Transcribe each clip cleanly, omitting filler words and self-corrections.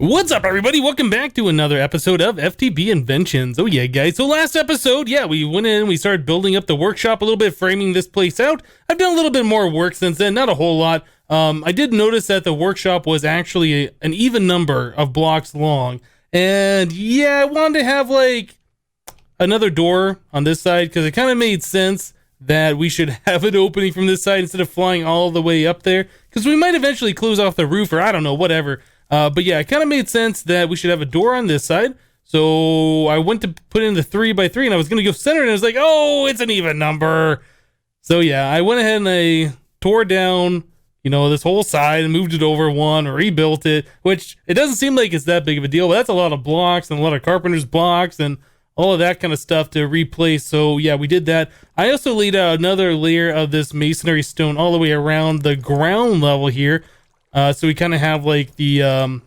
What's up, everybody? Welcome back to another episode of FTB Inventions. Oh yeah, guys. So last episode, we went in, we started building up the workshop a little bit, framing this place out. I've done a little bit more work since then, not a whole lot. I did notice that the workshop was actually an even number of blocks long. And yeah, I wanted to have like another door on this side because it kind of made sense that we should have an opening from this side instead of flying all the way up there. Because we might eventually close off the roof, or I don't know, whatever. But yeah, it kind of made sense that we should have a door on this side. So I went to put in the 3x3 and I was going to go center and I was like, oh, it's an even number. So yeah, I went ahead and I tore down, this whole side and moved it over one, rebuilt it, which it doesn't seem like it's that big of a deal, but that's a lot of blocks and a lot of carpenter's blocks and all of that kind of stuff to replace. So yeah, we did that. I also laid out another layer of this masonry stone all the way around the ground level here. So we kind of have like the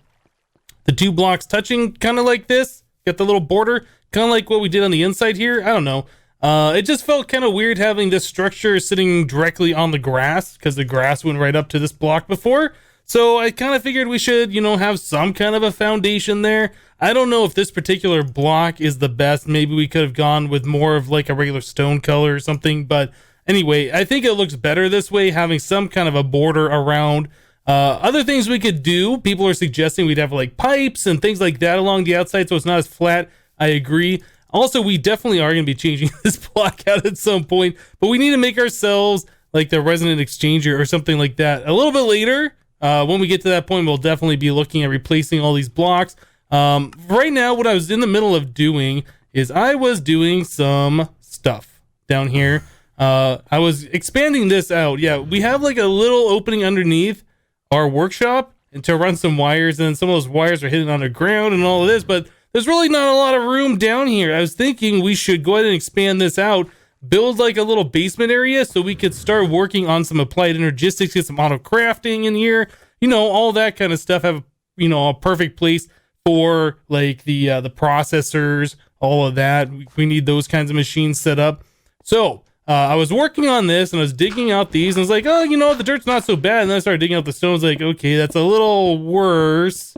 two blocks touching kind of like this. Got the little border, kind of like what we did on the inside here. I don't know. It just felt kind of weird having this structure sitting directly on the grass because the grass went right up to this block before. So I kind of figured we should, have some kind of a foundation there. I don't know if this particular block is the best. Maybe we could have gone with more of like a regular stone color or something. But anyway, I think it looks better this way, having some kind of a border around. Other things we could do, people are suggesting we'd have like pipes and things like that along the outside so it's not as flat. I agree. Also, we definitely are going to be changing this block out at some point, but we need to make ourselves like the resonant exchanger or something like that a little bit later. When we get to that point, we'll definitely be looking at replacing all these blocks. Right now, what I was in the middle of doing is I was doing some stuff down here. I was expanding this out. Yeah, we have like a little opening underneath our workshop and to run some wires, and some of those wires are hidden underground and all of this, but there's really not a lot of room down here. I was thinking we should go ahead and expand this out, build like a little basement area so we could start working on some applied energistics, get some auto crafting in here, all that kind of stuff. Have a perfect place for like the processors, all of that. We need those kinds of machines set up. So I was working on this and I was digging out these and I was like, oh, the dirt's not so bad. And then I started digging out the stones, like, okay, that's a little worse.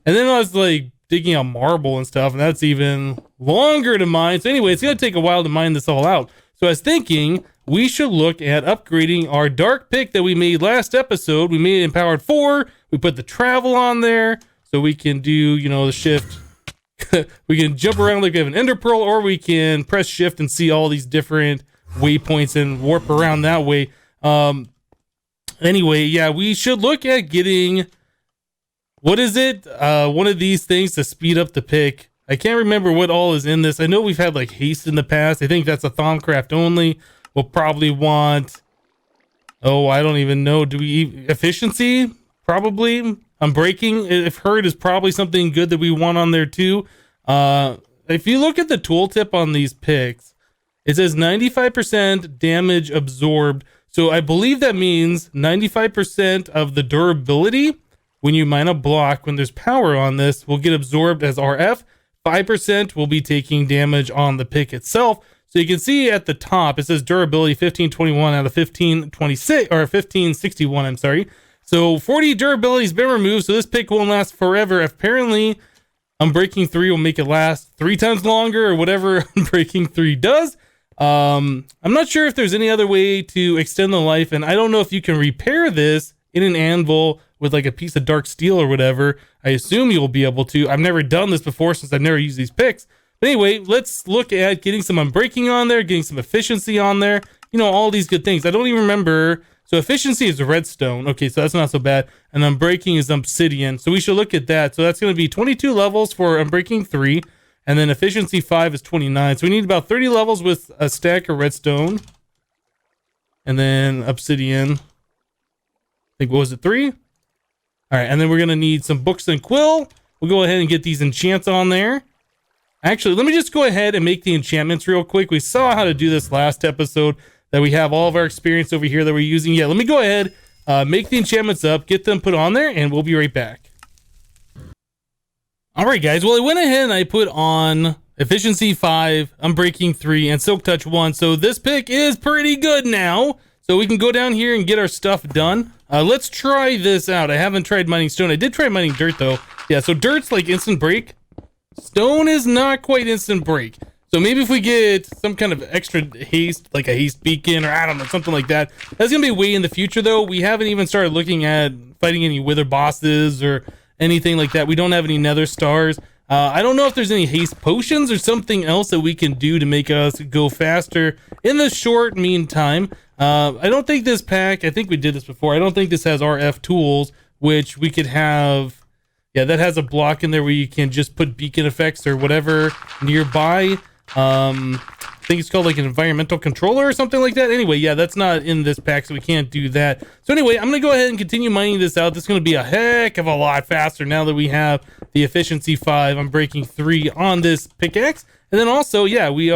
And then I was like digging out marble and stuff, and that's even longer to mine. So anyway, it's going to take a while to mine this all out. So I was thinking we should look at upgrading our dark pick that we made last episode. We made it in powered 4. We put the travel on there so we can do, the shift. We can jump around like we have an ender pearl, or we can press shift and see all these different waypoints and warp around that way. Anyway, yeah, we should look at getting, what is it? One of these things to speed up the pick. I can't remember what all is in this. I know we've had like haste in the past. I think that's a Thaumcraft only. We'll probably want, I don't even know. Do we efficiency? Probably. Unbreaking, if hurt, is probably something good that we want on there too. If you look at the tooltip on these picks, it says 95% damage absorbed. So I believe that means 95% of the durability when you mine a block, when there's power on this, will get absorbed as RF. 5% will be taking damage on the pick itself. So you can see at the top, it says durability 1521 out of 1526, or 1561, I'm sorry. So 40 durability has been removed, so this pick won't last forever. Apparently, Unbreaking 3 will make it last 3 times longer, or whatever Unbreaking 3 does. I'm not sure if there's any other way to extend the life, and I don't know if you can repair this in an anvil with like a piece of dark steel or whatever. I assume you'll be able to. I've never done this before since I've never used these picks. But anyway, let's look at getting some unbreaking on there, getting some efficiency on there, all these good things. I don't even remember. So efficiency is redstone. Okay, so that's not so bad. And unbreaking is obsidian. So we should look at that. So that's going to be 22 levels for unbreaking 3. And then efficiency 5 is 29. So we need about 30 levels with a stack of redstone. And then obsidian. I think, what was it, 3? All right, and then we're going to need some books and quill. We'll go ahead and get these enchants on there. Actually, let me just go ahead and make the enchantments real quick. We saw how to do this last episode, that we have all of our experience over here that we're using. Yeah, let me go ahead, make the enchantments up, get them put on there, and we'll be right back. All right, guys. Well, I went ahead and I put on efficiency 5, unbreaking 3, and silk touch 1. So this pick is pretty good now. So we can go down here and get our stuff done. Let's try this out. I haven't tried mining stone. I did try mining dirt though. Yeah, so dirt's like instant break. Stone is not quite instant break. So maybe if we get some kind of extra haste, like a haste beacon, or I don't know, something like that. That's gonna be way in the future though. We haven't even started looking at fighting any wither bosses or anything like that. We don't have any nether stars. I don't know if there's any haste potions or something else that we can do to make us go faster in the short meantime. I don't think this pack, I think we did this before, I don't think this has RF tools, which we could have. Yeah, that has a block in there where you can just put beacon effects or whatever nearby. I think it's called like an environmental controller or something like that. Anyway, yeah, that's not in this pack, so we can't do that. So anyway, I'm gonna go ahead and continue mining this out. This is gonna be a heck of a lot faster now that we have the efficiency 5. I'm breaking 3 on this pickaxe. And then also, yeah, we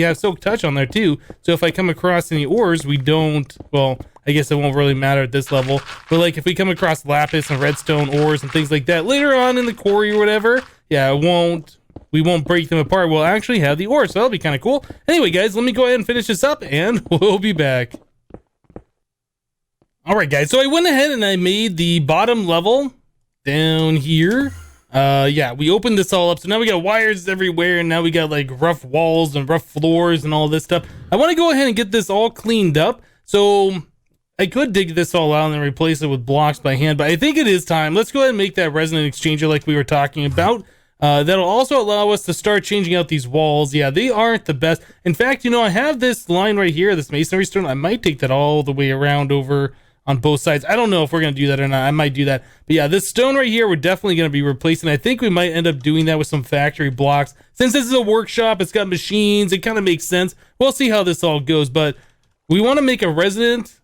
have Silk Touch on there too. So if I come across any ores, we don't, well, I guess it won't really matter at this level. But like if we come across lapis and redstone ores and things like that later on in the quarry or whatever, yeah, we won't break them apart. We'll actually have the ore, so that'll be kind of cool. Anyway, guys, let me go ahead and finish this up and we'll be back. All right, guys, so I went ahead and I made the bottom level down here. Yeah, we opened this all up, so now we got wires everywhere, and now we got like rough walls and rough floors and all this stuff. I want to go ahead and get this all cleaned up, so I could dig this all out and then replace it with blocks by hand, but I think it is time. Let's go ahead and make that resonant exchanger like we were talking about. That'll also allow us to start changing out these walls. Yeah, they aren't the best. In fact, you know, I have this line right here, this masonry stone. I might take that all the way around over on both sides. I don't know if we're going to do that or not. I might do that. But yeah, this stone right here, we're definitely going to be replacing. I think we might end up doing that with some factory blocks. Since this is a workshop, it's got machines, it kind of makes sense. We'll see how this all goes, but we want to make a resonant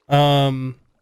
exchanger.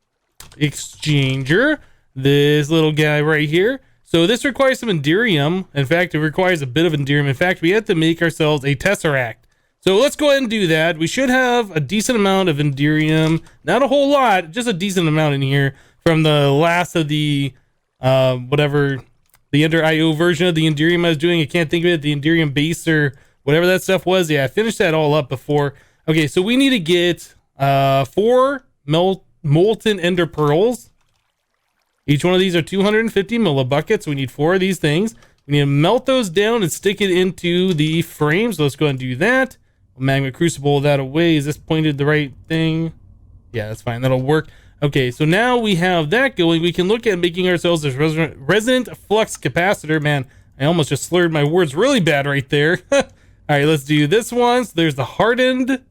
This little guy right here. So this requires some Enderium. In fact, it requires a bit of Enderium. In fact, we have to make ourselves a Tesseract. So let's go ahead and do that. We should have a decent amount of Enderium. Not a whole lot, just a decent amount in here from the last of the, whatever, the Ender IO version of the Enderium I was doing. I can't think of it, the Enderium base or whatever that stuff was. Yeah, I finished that all up before. Okay, so we need to get 4 molten Ender Pearls. Each one of these are 250 millibuckets. We need 4 of these things. We need to melt those down and stick it into the frame. So let's go ahead and do that. Magma crucible that away. Is this pointed the right thing? Yeah, that's fine. That'll work. Okay, so now we have that going. We can look at making ourselves this resonant flux capacitor. Man, I almost just slurred my words really bad right there. All right, let's do this one. So there's the hardened.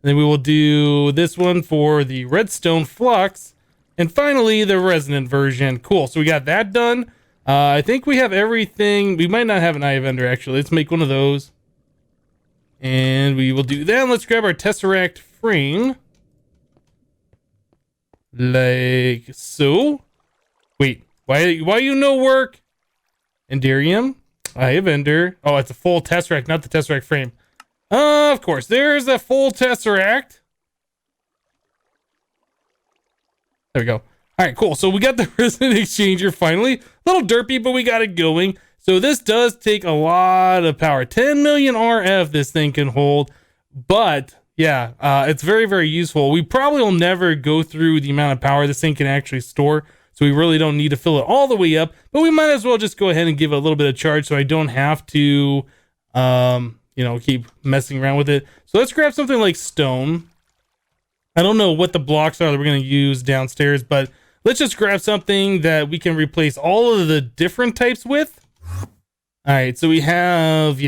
Then we will do this one for the redstone flux. And finally, the resonant version. Cool. So we got that done. I think we have everything. We might not have an Eye of Ender, actually. Let's make one of those. And we will do that. Let's grab our Tesseract frame. Like so. Wait, why you no work? Enderium. Eye of Ender. Oh, it's a full Tesseract, not the Tesseract frame. Of course, there's a full Tesseract. There we go. All right, cool. So we got the resonant exchanger finally. A little derpy, but we got it going. So this does take a lot of power. 10 million RF this thing can hold. But yeah, it's very, very useful. We probably will never go through the amount of power this thing can actually store. So we really don't need to fill it all the way up. But we might as well just go ahead and give it a little bit of charge so I don't have to, you know, keep messing around with it. So let's grab something like stone. I don't know what the blocks are that we're going to use downstairs, but let's just grab something that we can replace all of the different types with. All right, so we have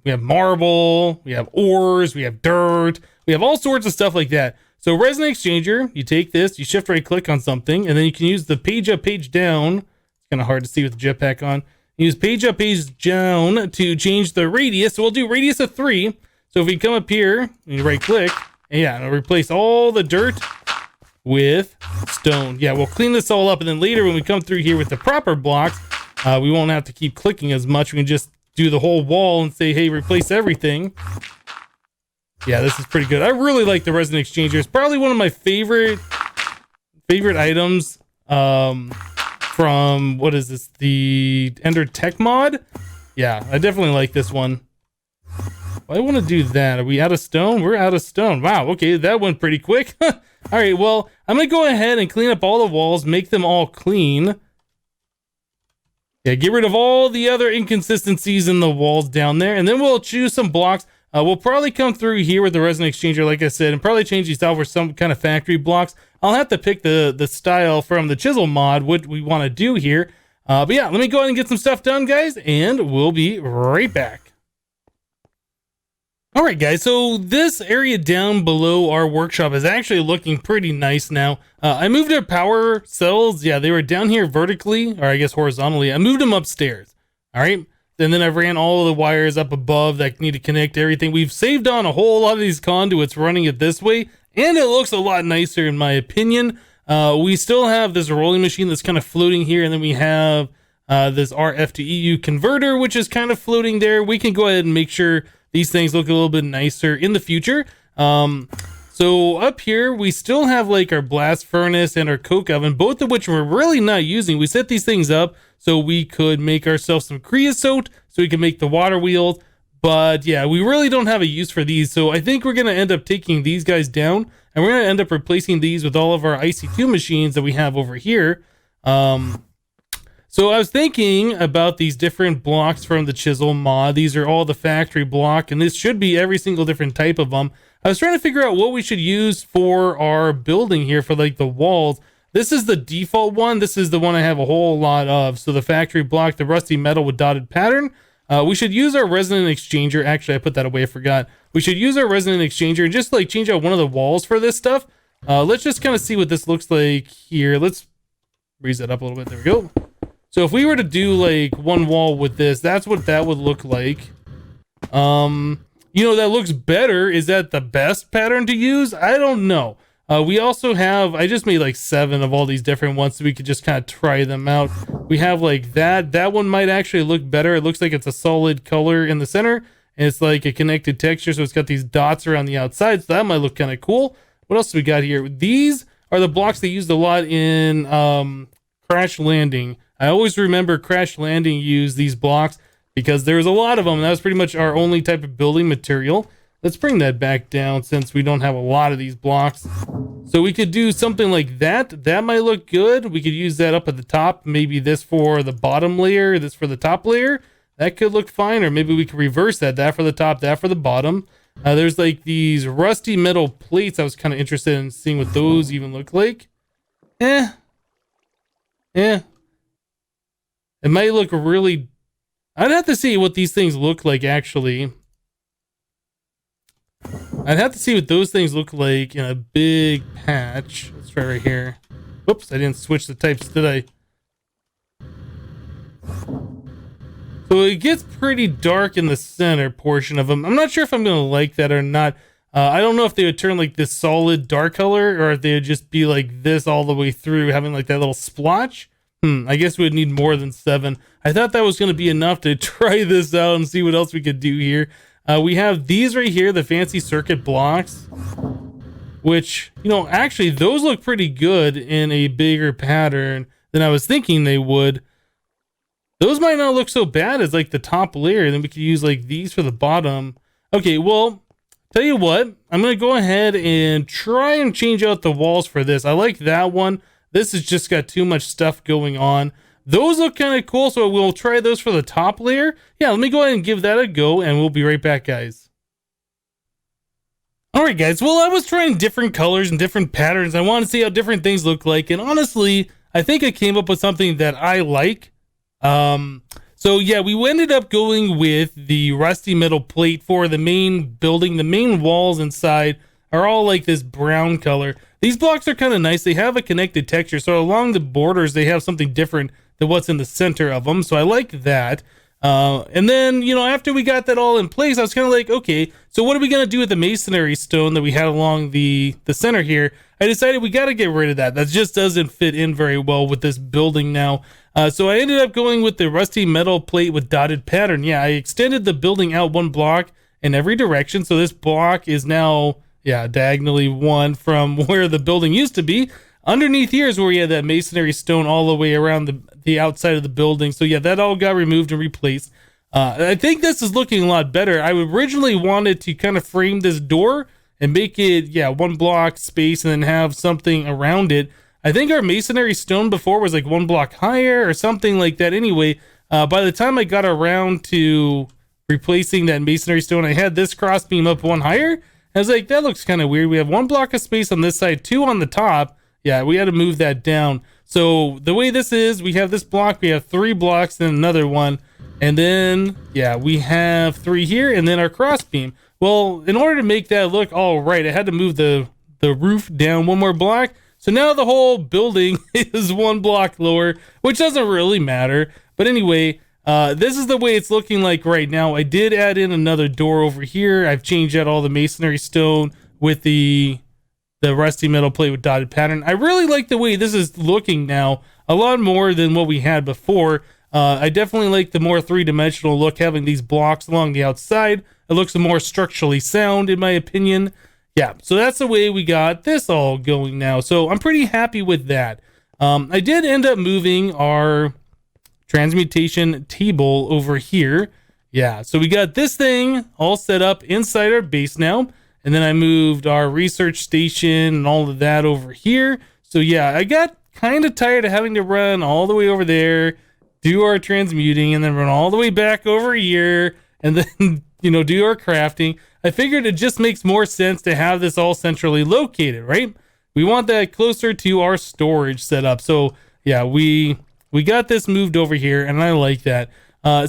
marble, we have ores, we have dirt, we have all sorts of stuff like that. So resonant exchanger, you take this, you shift right click on something, and then you can use the page up, page down. It's kind of hard to see with the jetpack on. Use page up, page down to change the radius. So we'll do radius of 3. So if we come up here and you right click, and yeah, it'll replace all the dirt with stone. Yeah, we'll clean this all up, and then later when we come through here with the proper blocks, we won't have to keep clicking as much. We can just do the whole wall and say, hey, replace everything. Yeah, this is pretty good. I really like the resonant exchanger. It's probably one of my favorite items from, what is this, the Ender Tech mod? Yeah, I definitely like this one. I want to do that. Are we out of stone? We're out of stone. Wow, okay, that went pretty quick. All right, well, I'm going to go ahead and clean up all the walls, make them all clean. Yeah, get rid of all the other inconsistencies in the walls down there, and then we'll choose some blocks. We'll probably come through here with the resonant exchanger, like I said, and probably change these out for some kind of factory blocks. I'll have to pick the style from the chisel mod, what we want to do here. But yeah, let me go ahead and get some stuff done, guys, and we'll be right back. All right, guys, so this area down below our workshop is actually looking pretty nice now. I moved our power cells. Yeah, they were down here vertically, or I guess horizontally. I moved them upstairs, all right? And then I ran all of the wires up above that need to connect to everything. We've saved on a whole lot of these conduits running it this way, and it looks a lot nicer in my opinion. We still have this rolling machine that's kind of floating here, and then we have this RF to EU converter, which is kind of floating there. We can go ahead and make sure these things look a little bit nicer in the future. So up here, we still have like our blast furnace and our coke oven, both of which we're really not using. We set these things up so we could make ourselves some creosote, so we can make the water wheels. But yeah, we really don't have a use for these. So I think we're going to end up taking these guys down, and we're going to end up replacing these with all of our IC2 machines that we have over here. So I was thinking about these different blocks from the chisel mod. These are all the factory block, and this should be every single different type of them. I was trying to figure out what we should use for our building here for like the walls. This is the default one. This is the one I have a whole lot of. So the factory block, the rusty metal with dotted pattern. We should use our resonant exchanger. Actually, I put that away. I forgot. We should use our resonant exchanger and just like change out one of the walls for this stuff. Let's just kind of see what this looks like here. Let's raise that up a little bit. There we go. So if we were to do like one wall with this, that's what that would look like. You know, that looks better. Is that the best pattern to use? I don't know. We also have, I just made like 7 of all these different ones so we could just kind of try them out. We have like that. That one might actually look better. It looks like it's a solid color in the center, and it's like a connected texture, so it's got these dots around the outside, so that might look kind of cool. What else do we got here? These are the blocks they used a lot in Crash Landing. I always remember Crash Landing used these blocks because there's a lot of them. That was pretty much our only type of building material. Let's bring that back down since we don't have a lot of these blocks. So we could do something like that. That might look good. We could use that up at the top. Maybe this for the bottom layer, this for the top layer. That could look fine. Or maybe we could reverse that. That for the top, that for the bottom. There's like these rusty metal plates. I was kind of interested in seeing what those even look like. It might look really... I'd have to see what these things look like, actually. I'd have to see what those things look like in a big patch. Let's try right here. Whoops, I didn't switch the types, did I? So it gets pretty dark in the center portion of them. I'm not sure if I'm going to like that or not. I don't know if they would turn like this solid dark color, or if they would just be like this all the way through, having like that little splotch. I guess we would need more than 7. I thought that was going to be enough to try this out and see what else we could do here. We have these right here, the fancy circuit blocks, which, you know, actually those look pretty good in a bigger pattern than I was thinking they would. Those might not look so bad as like the top layer. Then we could use like these for the bottom. Okay, well, tell you what, I'm going to go ahead and try and change out the walls for this. I like that one. This has just got too much stuff going on. Those look kind of cool, so we'll try those for the top layer. Yeah, let me go ahead and give that a go, and we'll be right back, guys. All right, guys. Well, I was trying different colors and different patterns. I wanted to see how different things look like, and honestly, I think I came up with something that I like. So yeah, we ended up going with the rusty metal plate for the main building. The main walls inside are all like this brown color. These blocks are kind of nice. They have a connected texture, so along the borders they have something different than what's in the center of them, so I like that. And then, you know, after we got that all in place, I was kind of like, okay, so what are we going to do with the masonry stone that we had along the center here? I decided we got to get rid of that. That just doesn't fit in very well with this building now. So I ended up going with the rusty metal plate with dotted pattern. Yeah, I extended the building out 1 block in every direction, so this block is now, yeah, diagonally 1 from where the building used to be. Underneath here is where we had that masonry stone all the way around the outside of the building. So yeah, that all got removed and replaced. I think this is looking a lot better. I originally wanted to kind of frame this door and make it, yeah, 1 block space and then have something around it. I think our masonry stone before was like 1 block higher or something like that. Anyway, By the time I got around to replacing that masonry stone, I had this cross beam up one higher. I was like, that looks kind of weird. We have 1 block of space on this side, 2 on the top. Yeah, we had to move that down. So the way this is, we have this block, we have 3 blocks, then another one. And then, yeah, we have 3 here, and then our cross beam. Well, in order to make that look all right, I had to move the roof down 1 more block. So now the whole building is 1 block lower, which doesn't really matter. But anyway, this is the way it's looking like right now. I did add in another door over here. I've changed out all the masonry stone with the rusty metal plate with dotted pattern. I really like the way this is looking now, a lot more than what we had before. I definitely like the more 3-dimensional look, having these blocks along the outside. It looks more structurally sound, in my opinion. Yeah, so that's the way we got this all going now. So I'm pretty happy with that. I did end up moving our transmutation table over here. Yeah, so we got this thing all set up inside our base now. And then I moved our research station and all of that over here. So yeah, I got kind of tired of having to run all the way over there, do our transmuting, and then run all the way back over here, and then, you know, do our crafting. I figured it just makes more sense to have this all centrally located, right? We want that closer to our storage setup. So yeah, we got this moved over here, and I like that.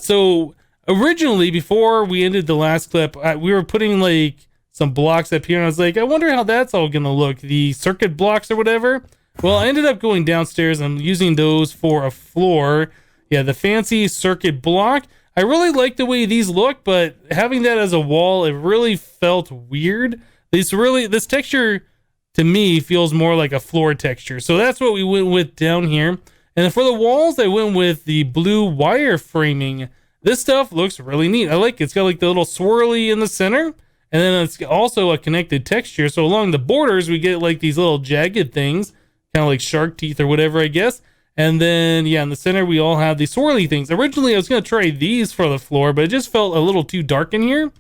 So originally, before we ended the last clip, we were putting like some blocks up here, and I was like, I wonder how that's all gonna look, the circuit blocks or whatever. Well, I ended up going downstairs and using those for a floor. Yeah, the fancy circuit block. I really like the way these look, but having that as a wall, it really felt weird. This texture to me feels more like a floor texture. So that's what we went with down here. And for the walls, I went with the blue wire framing. This stuff looks really neat. I like it. It's got like the little swirly in the center, and then it's also a connected texture. So along the borders, we get like these little jagged things, kind of like shark teeth or whatever, I guess. And then, yeah, in the center, we all have these swirly things. Originally, I was going to try these for the floor, but it just felt a little too dark in here.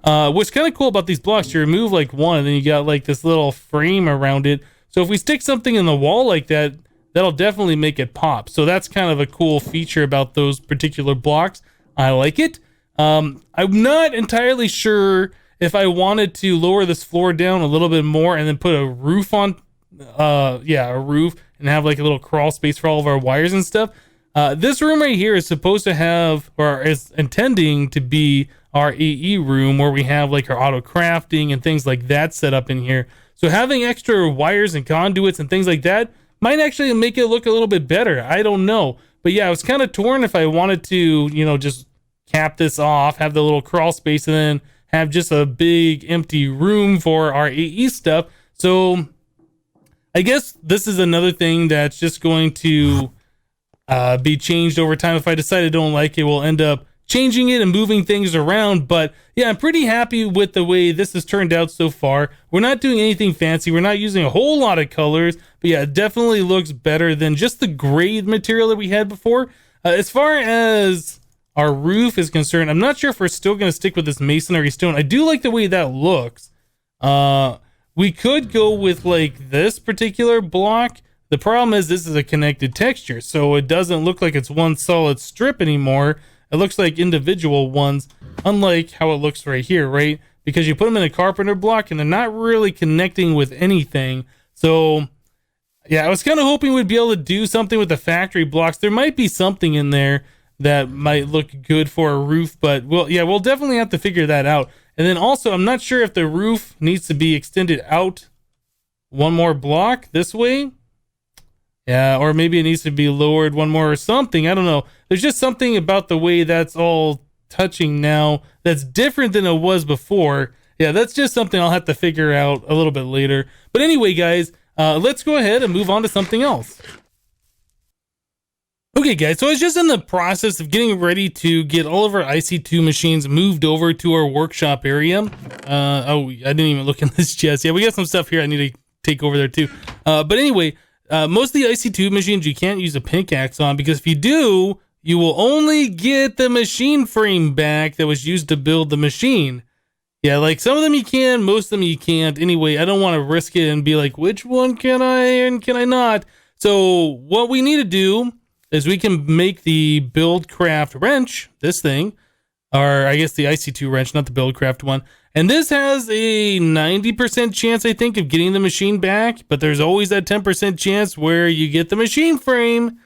What's kind of cool about these blocks, you remove like one, and then you got like this little frame around it. So if we stick something in the wall like that, that'll definitely make it pop. So that's kind of a cool feature about those particular blocks. I like it. I'm not entirely sure if I wanted to lower this floor down a little bit more and then put a roof on, a roof, and have like a little crawl space for all of our wires and stuff. This room right here is supposed to have, or is intending to be, our AE room where we have like our auto crafting and things like that set up in here. So having extra wires and conduits and things like that might actually make it look a little bit better. I don't know. But yeah, I was kind of torn if I wanted to, you know, just cap this off, have the little crawl space, and then have just a big empty room for our AE stuff. So I guess this is another thing that's just going to be changed over time. If I decide I don't like it, we'll end up changing it and moving things around. But yeah, I'm pretty happy with the way this has turned out so far. We're not doing anything fancy. We're not using a whole lot of colors. But yeah, it definitely looks better than just the gray material that we had before. As far as our roof is concerned, I'm not sure if we're still going to stick with this masonry stone. I do like the way that looks. We could go with like this particular block. The problem is this is a connected texture, so it doesn't look like it's one solid strip anymore. It looks like individual ones, unlike how it looks right here, right? Because you put them in a carpenter block and they're not really connecting with anything. So yeah, I was kind of hoping we'd be able to do something with the factory blocks. There might be something in there that might look good for a roof, but we'll definitely have to figure that out. And then also, I'm not sure if the roof needs to be extended out one more block this way. Yeah, or maybe it needs to be lowered one more or something. I don't know. There's just something about the way that's all touching now that's different than it was before. Yeah, that's just something I'll have to figure out a little bit later. But anyway, guys, let's go ahead and move on to something else. Okay, guys, so I was just in the process of getting ready to get all of our IC2 machines moved over to our workshop area. I didn't even look in this chest. Yeah, we got some stuff here I need to take over there too. But anyway, most of the IC2 machines you can't use a pickaxe on, because if you do, you will only get the machine frame back that was used to build the machine. Yeah, like some of them you can, most of them you can't. Anyway, I don't want to risk it and be like, which one can I and can I not? So what we need to do is we can make the build craft wrench, this thing, or I guess the IC2 wrench, not the build craft one. And this has a 90% chance, I think, of getting the machine back, but there's always that 10% chance where you get the machine frame.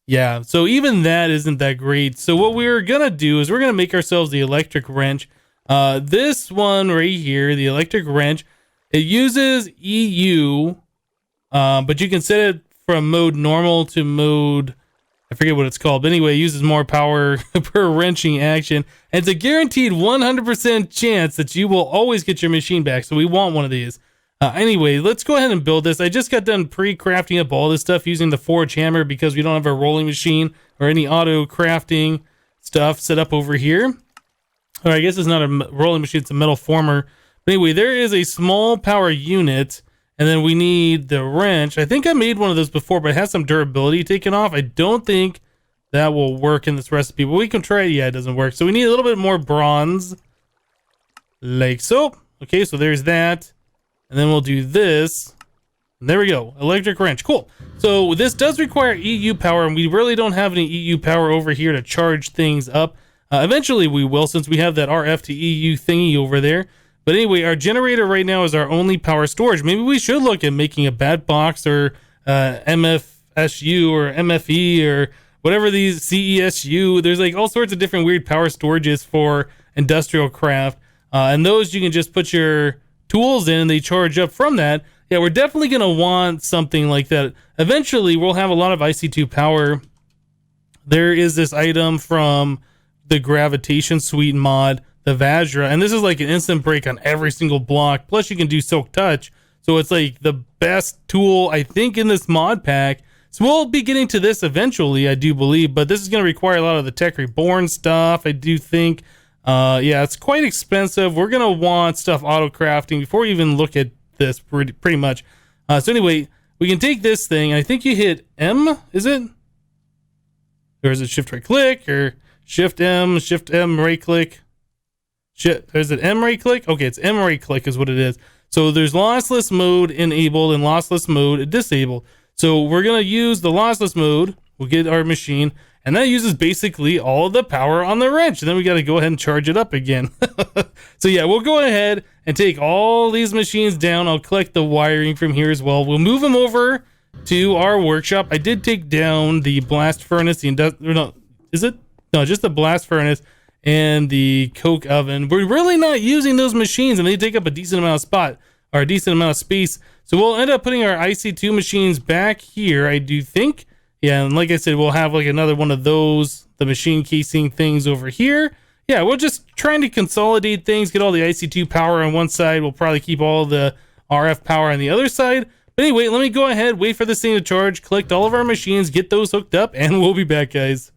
Yeah, so even that isn't that great. So what we're gonna do is we're gonna make ourselves the electric wrench. This one right here, the electric wrench, it uses EU, but you can set it from mode normal to mode, I forget what it's called, but anyway, it uses more power per wrenching action. And it's a guaranteed 100% chance that you will always get your machine back. So we want one of these. Anyway, let's go ahead and build this. I just got done pre-crafting up all this stuff using the forge hammer because we don't have a rolling machine or any auto crafting stuff set up over here. Or I guess it's not a rolling machine, it's a metal former. But anyway, there is a small power unit, and then we need the wrench. I think I made one of those before, but it has some durability taken off. I don't think that will work in this recipe, but we can try it. Yeah, it doesn't work. So we need a little bit more bronze, like so. Okay, so there's that. And then we'll do this. And there we go. Electric wrench. Cool. So this does require EU power, and we really don't have any EU power over here to charge things up. Eventually we will, since we have that RF to EU thingy over there. But anyway, our generator right now is our only power storage. Maybe we should look at making a bat box or MFSU or MFE or whatever these CESU. There's like all sorts of different weird power storages for industrial craft. And those you can just put your tools in and they charge up from that. Yeah, we're definitely going to want something like that. Eventually, we'll have a lot of IC2 power. There is this item from the Gravitation Suite mod, the Vajra, and this is like an instant break on every single block. Plus, you can do Silk Touch. So it's like the best tool, I think, in this mod pack. So we'll be getting to this eventually, I do believe, but this is going to require a lot of the Tech Reborn stuff, I do think. Yeah, it's quite expensive. We're going to want stuff auto crafting before we even look at this pretty much. So anyway, we can take this thing. I think you hit M, is it? Or is it shift right click or shift M, right click? Is it M right click? Okay, it's M right click is what it is. So there's lossless mode enabled and lossless mode disabled. So we're going to use the lossless mode. We'll get our machine. And that uses basically all the power on the wrench. And then we got to go ahead and charge it up again. So yeah, we'll go ahead and take all these machines down. I'll collect the wiring from here as well. We'll move them over to our workshop. I did take down the blast furnace. Just the blast furnace and the coke oven. We're really not using those machines, and they take up a decent amount of spot or a decent amount of space. So we'll end up putting our IC2 machines back here, I do think. Yeah, and like I said, we'll have like another one of those, the machine casing things over here. Yeah, we're just trying to consolidate things, get all the IC2 power on one side. We'll probably keep all the RF power on the other side. But anyway, let me go ahead, wait for this thing to charge, collect all of our machines, get those hooked up, and we'll be back, guys.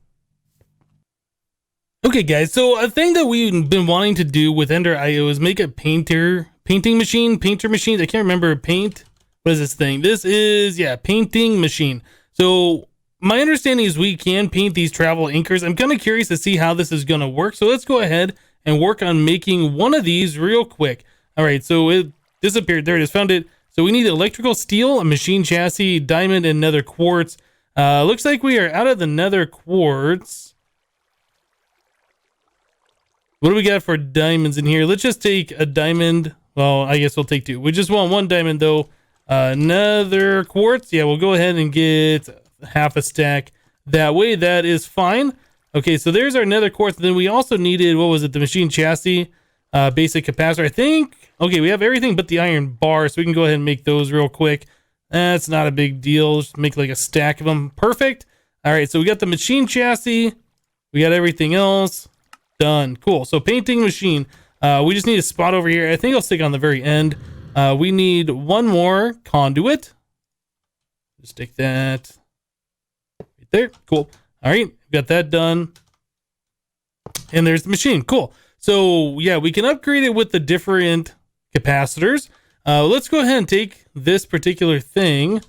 Okay, guys, so a thing that we've been wanting to do with Ender.io is make a painter machine. I can't remember paint. What is this thing? This is, yeah, painting machine. So my understanding is we can paint these travel anchors. I'm kind of curious to see how this is going to work. So let's go ahead and work on making one of these real quick. All right, so it disappeared. There it is, found it. So we need electrical steel, a machine chassis, diamond, and nether quartz. Looks like we are out of the nether quartz. What do we got for diamonds in here? Let's just take a diamond. Well, I guess we'll take two. We just want one diamond, though. Nether quartz. Yeah, we'll go ahead and get half a stack that way. That is fine. Okay, so there's our nether quartz. Then we also needed, what was it? The machine chassis, basic capacitor, I think. Okay, we have everything but the iron bar, so we can go ahead and make those real quick. That's not a big deal. Just make like a stack of them. Perfect. All right, so we got the machine chassis. We got everything else. Done. Cool. So painting machine. We just need a spot over here. I think I'll stick on the very end. We need one more conduit. Just stick that right there. Cool. All right. Got that done. And there's the machine. Cool. So yeah, we can upgrade it with the different capacitors. Let's go ahead and take this particular thing,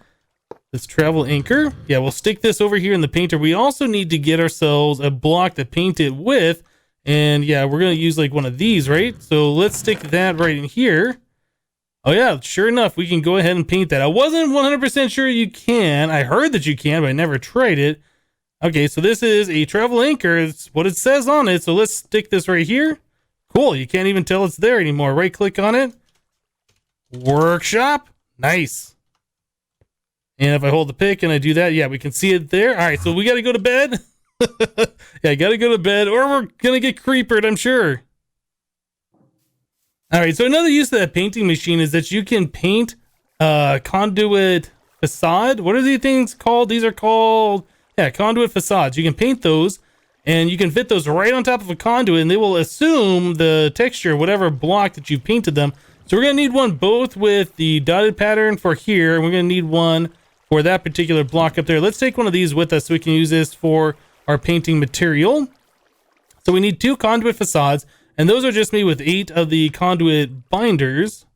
this travel anchor. Yeah, we'll stick this over here in the painter. We also need to get ourselves a block to paint it with. And yeah, we're going to use like one of these, right? So let's stick that right in here. Oh yeah, sure enough, we can go ahead and paint that. I wasn't 100% sure you can. I heard that you can, but I never tried it. Okay, so this is a travel anchor. It's what it says on it. So let's stick this right here. Cool. You can't even tell it's there anymore. Right click on it. Workshop. Nice. And if I hold the pick and I do that, yeah, we can see it there. All right, so we got to go to bed. Yeah, got to go to bed or we're going to get creepered, I'm sure. All right, so another use of that painting machine is that you can paint conduit facade. What are these things called? These are called, yeah, conduit facades. You can paint those and you can fit those right on top of a conduit and they will assume the texture, whatever block that you've painted them. So we're going to need one both with the dotted pattern for here, and we're going to need one for that particular block up there. Let's take one of these with us so we can use this for our painting material. So we need 2 conduit facades, and those are just made with 8 of the conduit binders.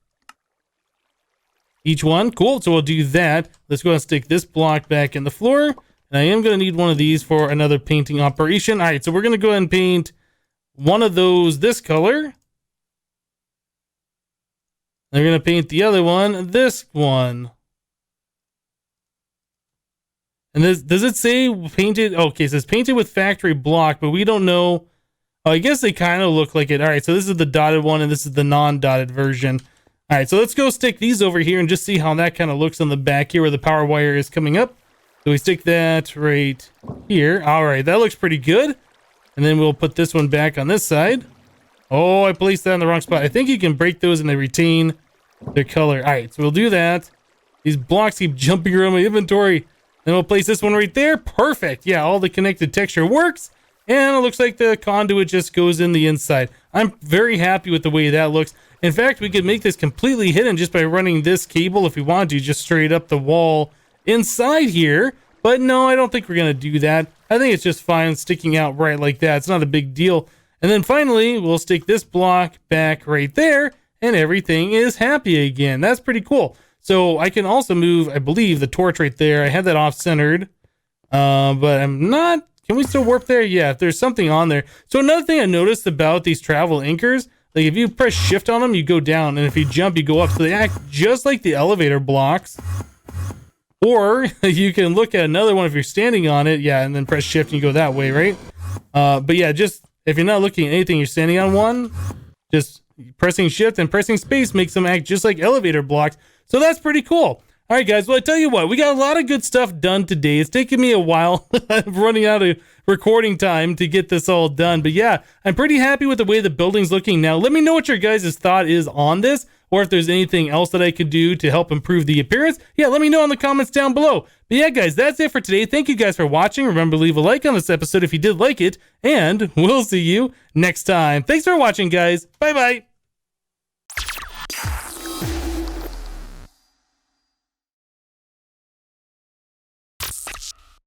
Each one. Cool. So we'll do that. Let's go and stick this block back in the floor. And I am going to need one of these for another painting operation. All right, so we're going to go ahead and paint one of those this color. They're going to paint the other one this one. And this, does it say painted? Okay, it says painted with factory block, but we don't know. Oh, I guess they kind of look like it. All right, so this is the dotted one, and this is the non-dotted version. All right, so let's go stick these over here and just see how that kind of looks on the back here where the power wire is coming up. So we stick that right here. All right, that looks pretty good. And then we'll put this one back on this side. Oh, I placed that in the wrong spot. I think you can break those and they retain their color. All right, so we'll do that. These blocks keep jumping around my inventory. Then we'll place this one right there. Perfect. Yeah, all the connected texture works. And it looks like the conduit just goes in the inside. I'm very happy with the way that looks. In fact, we could make this completely hidden just by running this cable if we want to, just straight up the wall inside here. But no, I don't think we're going to do that. I think it's just fine sticking out right like that. It's not a big deal. And then finally, we'll stick this block back right there, and everything is happy again. That's pretty cool. So I can also move, I believe, the torch right there. I had that off-centered, but I'm not. Can we still warp there? Yeah, if there's something on there. So another thing I noticed about these travel anchors, like if you press shift on them, you go down, and if you jump, you go up. So they act just like the elevator blocks. Or you can look at another one if you're standing on it, yeah, and then press shift and you go that way, right? But yeah, just if you're not looking at anything, you're standing on one, just pressing shift and pressing space makes them act just like elevator blocks. So that's pretty cool. All right, guys. Well, I tell you what, we got a lot of good stuff done today. It's taken me a while. I'm running out of recording time to get this all done. But yeah, I'm pretty happy with the way the building's looking now. Let me know what your guys' thought is on this, or if there's anything else that I could do to help improve the appearance. Yeah, let me know in the comments down below. But yeah, guys, that's it for today. Thank you guys for watching. Remember to leave a like on this episode if you did like it, and we'll see you next time. Thanks for watching, guys. Bye-bye.